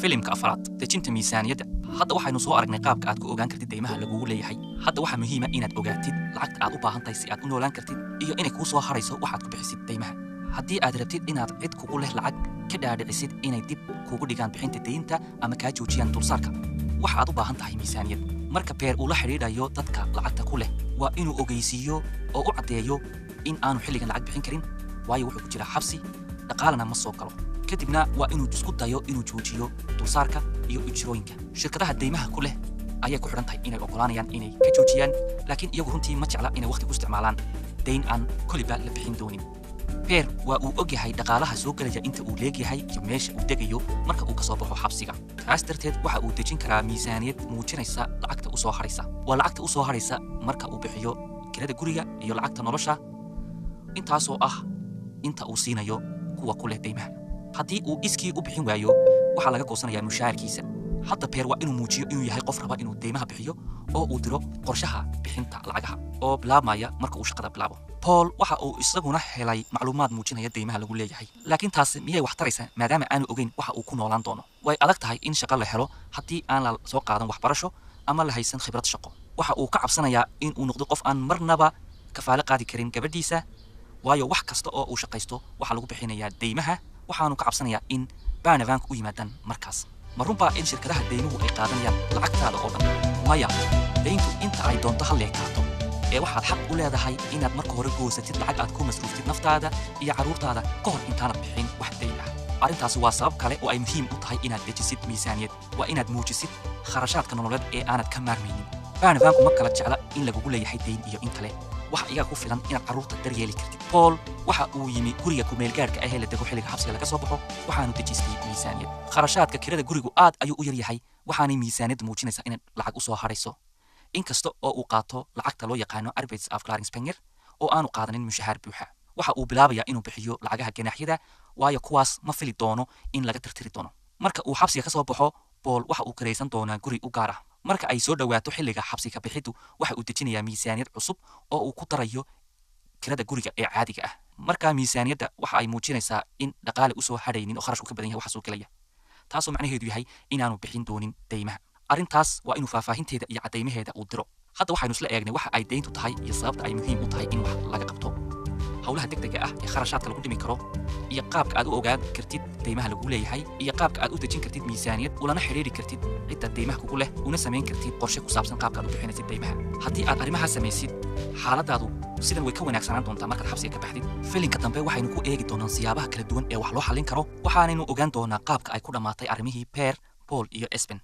filimka afraad dejinta miisaaniyadda hadda waxaynu soo aragnay qaabka aad ku ogaan kartid deymaha lagugu leeyahay hadda waxaa muhiim ah inaad ogaatid lacagta aad u baahan tahay si aad u noolaan kartid iyo inay kuu soo harayso waxaad ku bixisid deymaha haddii aad rabtid inaad cid kugu leh lacag ka dhaadhicisid inay dib kugu dhigaan bixinta deynta ama kaa joojiyaan dulsaarka waxa aad u baahan tahay miisaaniyad marka beer uu la xidhiidhayo dadka lacagta ku leh waa inuu ogeysiiyo oo u caddeeyo in aanu xilligan lacag bixin karin waayo wuxuu ku jiraa xabsi dhaqaalana ma soo galo kadibna waa inuu isku dayo inuu joojiyo dulsaarka iyo ujrooyinka shirkadaha deymaha ku leh ayay ku xidhan tahay inay ogolaanayaan inay ka joojiyaan laakiin iyagu runtii ma jecla inay waqti ku isticmaalaan dayn aan koliba la bixin doonin beer waa uu og yahay dhaqaalaha soo gelaya inta uu leegyahay iyo meesha uu degayo marka uu ka soo baxo xabsiga taas darteed waxa uu dejin karaa miisaaniyad muujinaysa lacagta u soo haraysa waa lacagta u soo haraysa marka uu bixiyo kirada guriga iyo lacagta nolosha intaasoo ah inta uu siinayo kuwa ku leh deymaha haddii uu iskii u bixin waayo waxaa laga goosanayaa mushaharkiisa hadda beer waa inuu muujiyo inuu yahay qof raba inuu deymaha bixiyo oo uu diro qorshaha bixinta lacagaha oo bilaabmaya marka uu shaqada bilaabo Paul waxa uu isaguna helay macluumaad muujinaya deymaha lagu leeyahay laakiin taas miyay wax taraysaa maadaama aanu ogeyn waxa uu ku noolaan doono way adag tahay in shaqo la helo haddii aan la soo qaadan waxbarasho ama la haysan khibrad shaqo waxa uu ka cabsanayaa in uu noqdo qof aan marnaba kafaalo qaadi karin gabadhiisa waayo wax kasta oo uu shaqaysto waxa lagu bixinayaa deymaha waxaanu ka cabsanayaa in baanavanku u yimaadaan markaas ma runbaa in shirkadaha deymuhu ay qaadanayaan lacagtaada oo dhan maya deyntu inta ay doonto ha leekaato ee waxaad xaq u leedahay inaad marka hore goosatid lacag aad ku masruuftid naftaada iyo carruurtaada ka hor intaanad bixin wax dayn ah arrintaasi waa sabab kale oo ay muhiim u tahay inaad dejisid miisaaniyad waa inaad muujisid kharashaadka nololeed ee aanad ka maarmaynin baanavanku ma kala jecla in lagugu leeyahay dayn iyo in kale waxa iyaga ku filan inaad carruurta daryeeli kartid Paul waxa uu yimi guriga ku meel gaarka ah ee la dego xilliga xabsiga laga soo baxo waxaanu dejistay miisaaniyad kharashaadka kirada gurigu aad ayuu u yar yahay waxaanay miisaaniyad muujinaysaa in lacag u soo harayso inkasta oo uu qaato lacagta loo yaqaano Arbeitsafklaringspengar oo aanu qaadanin mushahar buuxa waxa uu bilaabayaa inuu bixiyo lacagaha ganaaxyada waayo kuwaas ma fili doono in laga tirtiri doono marka uu xabsiga ka soo baxo Paul waxa uu karaysan doonaa guri u gaar ah marka ay soo dhawaato xilliga xabsiga bixiddu waxa uu dejinayaa miisaaniyad cusub oo uu ku darayo kirada guriga ee caadiga ah marka miisaaniyadda waxa ay muujinaysaa in dhaqaale u soo hadhaynin oo kharashku ka badan yahay waxa soo gelaya taasoo macnaheedu yahay inaanu bixin doonin deymaha arrintaas waa inuu faahfaahinteeda iyo caddaymaheeda uu diro hadda waxaynu isla eegnay waxa ay deyntu tahay iyo sababta ay muhiim u tahay in wax laga qabto howlaha degdega ah ee kharashaadka lagu dhimi karo iyo qaabka aad u ogaan kartid deymaha lagu leeyahay iyo qaabka aad u dejin kartid miisaaniyad ulana xiriiri kartid cidda deymaha kugu leh una samayn kartid qorshe ku saabsan qaabka aad u bixinaysid deymaha haddii aad arrimaha samaysid xaaladaadu sidan way ka wanaagsanaan doontaa markaad xabsiga ka baxdid filimka dambe waxaynu ku eegi doonaa siyaabaha kala duwan ee wax loo xallin karo waxaanaynu ogaan doonaa qaabka ay ku dhammaatay arrimihii Peer, Paul iyo Espen